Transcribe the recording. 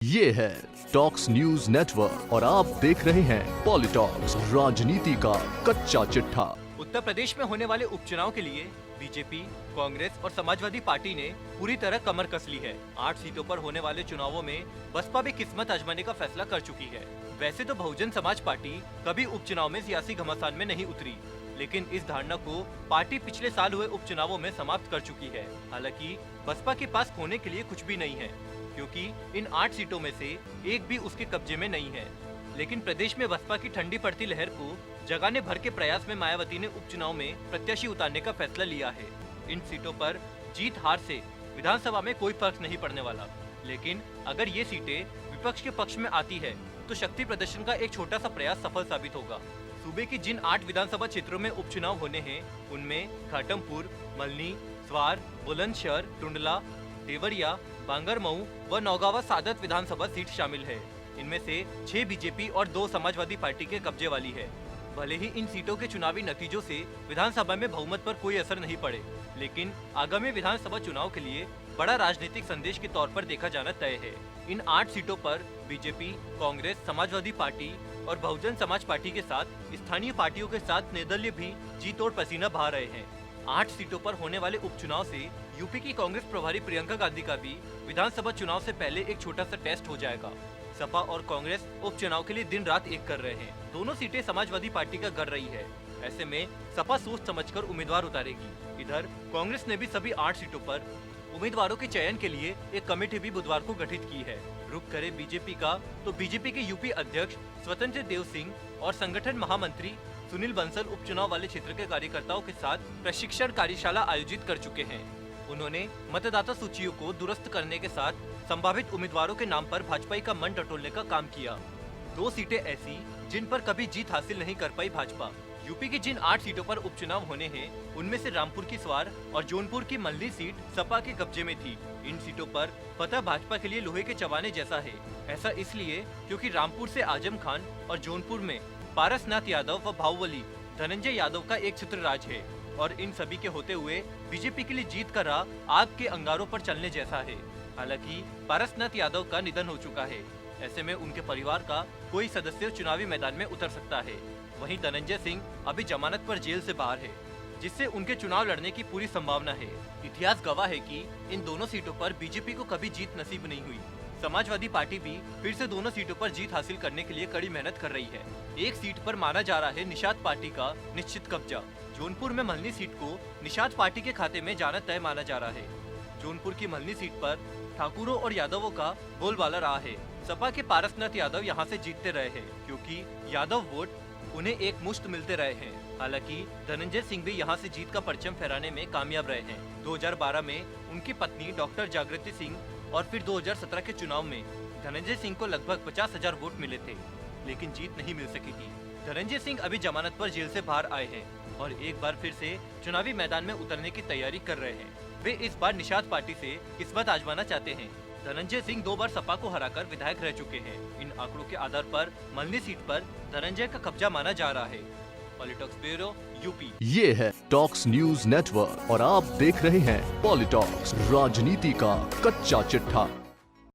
ये है talks news network और आप देख रहे हैं पॉलिटॉक्स, राजनीति का कच्चा चिट्ठा। उत्तर प्रदेश में होने वाले उपचुनाव के लिए बीजेपी, कांग्रेस और समाजवादी पार्टी ने पूरी तरह कमर कस ली है। 8 सीटों पर होने वाले चुनावों में बसपा भी किस्मत आजमाने का फैसला कर चुकी है। वैसे तो बहुजन समाज पार्टी कभी उपचुनाव में सियासी घमासान में नहीं उतरी, लेकिन इस धारणा को पार्टी पिछले साल हुए उपचुनावों में समाप्त कर चुकी है। हालांकि बसपा के पास खोने के लिए कुछ भी नहीं है, क्योंकि इन 8 सीटों में से एक भी उसके कब्जे में नहीं है। लेकिन प्रदेश में बसपा की ठंडी पड़ती लहर को जगाने भर के प्रयास में मायावती ने उपचुनाव में प्रत्याशी उतारने का फैसला लिया है। इन सीटों पर जीत हार से विधानसभा में कोई फर्क नहीं पड़ने वाला, लेकिन अगर ये सीटें विपक्ष के पक्ष में आती है तो शक्ति प्रदर्शन का एक छोटा सा प्रयास सफल साबित होगा। सूबे की जिन 8 विधानसभा क्षेत्रों में उपचुनाव होने हैं, उनमें घाटमपुर, मलनी, स्वार, बुलंदशहर, टुंडला, देवरिया, बांगरमऊ व नौगावा सादत विधानसभा सीट शामिल है। इनमें से 6 बीजेपी और 2 समाजवादी पार्टी के कब्जे वाली है। भले ही इन सीटों के चुनावी नतीजों से विधानसभा में बहुमत पर कोई असर नहीं पड़े, लेकिन आगामी विधानसभा चुनाव के लिए बड़ा राजनीतिक संदेश के तौर पर देखा जाना तय है। इन 8 सीटों पर बीजेपी, कांग्रेस, समाजवादी पार्टी और बहुजन समाज पार्टी के साथ स्थानीय पार्टियों के साथ निर्दलीय भी जी तोड़ पसीना बहा रहे हैं। 8 सीटों पर होने वाले उपचुनाव से यूपी की कांग्रेस प्रभारी प्रियंका गांधी का भी विधानसभा चुनाव से पहले एक छोटा सा टेस्ट हो जाएगा। सपा और कांग्रेस उपचुनाव के लिए दिन रात एक कर रहे हैं। दोनों सीटें समाजवादी पार्टी का गढ़ रही है। ऐसे में सपा सोच समझकर उम्मीदवार उतारेगी। इधर कांग्रेस ने भी सभी 8 सीटों पर उम्मीदवारों के चयन के लिए एक कमेटी भी बुधवार को गठित की है। रुख करे बीजेपी का, तो बीजेपी के यूपी अध्यक्ष स्वतंत्र देव सिंह और संगठन महामंत्री सुनील बंसल उपचुनाव वाले क्षेत्र के कार्यकर्ताओं के साथ प्रशिक्षण कार्यशाला आयोजित कर चुके हैं। उन्होंने मतदाता सूचियों को दुरुस्त करने के साथ संभावित उम्मीदवारों के नाम पर भाजपा का मन टटोलने का काम किया। 2 सीटें ऐसी जिन पर कभी जीत हासिल नहीं कर पाई भाजपा। यूपी की जिन 8 सीटों पर उपचुनाव होने हैं, उनमें से रामपुर की स्वार और जौनपुर की मल्ली सीट सपा के कब्जे में थी। इन सीटों पर फतह भाजपा के लिए लोहे के चबाने जैसा है। ऐसा इसलिए क्योंकि रामपुर से आजम खान और जौनपुर में पारसनाथ यादव व बाहुबली धनंजय यादव का एक छत्र राज है, और इन सभी के होते हुए बीजेपी के लिए जीत का राह आग के अंगारों पर चलने जैसा है। हालांकि पारसनाथ यादव का निधन हो चुका है। ऐसे में उनके परिवार का कोई सदस्य चुनावी मैदान में उतर सकता है। वहीं धनंजय सिंह अभी जमानत पर जेल से बाहर है, जिससे उनके चुनाव लड़ने की पूरी संभावना है। इतिहास गवाह है कि इन दोनों सीटों पर बीजेपी को कभी जीत नसीब नहीं हुई। समाजवादी पार्टी भी फिर से दोनों सीटों पर जीत हासिल करने के लिए कड़ी मेहनत कर रही है। एक सीट पर माना जा रहा है निषाद पार्टी का निश्चित कब्जा। जौनपुर में मल्नी सीट को निषाद पार्टी के खाते में जाना तय माना जा रहा है। जौनपुर की मल्नी सीट पर ठाकुरों और यादवों का बोलबाला रहा है। सपा के पारसनाथ यादव यहां से जीतते रहे हैं, क्योंकि यादव वोट उन्हें एक मुश्त मिलते रहे हैं। हालांकि धनंजय सिंह भी यहां से जीत का परचम फहराने में कामयाब रहे हैं। 2012 में उनकी पत्नी डॉक्टर जागृति सिंह और फिर 2017 के चुनाव में धनंजय सिंह को लगभग 50,000 वोट मिले थे, लेकिन जीत नहीं मिल सकी थी। धनंजय सिंह अभी जमानत पर जेल से बाहर आए हैं और एक बार फिर से चुनावी मैदान में उतरने की तैयारी कर रहे हैं। वे इस बार निषाद पार्टी से किस्मत आजमाना चाहते हैं। धनंजय सिंह 2 बार सपा को हराकर विधायक रह चुके हैं। इन आंकड़ों के आधार पर मल्नी सीट पर धनंजय का कब्जा माना जा रहा है। PoliTalks bureau, UP. ये है टॉक्स न्यूज नेटवर्क और आप देख रहे हैं पॉलिटॉक्स, राजनीति का कच्चा चिट्ठा।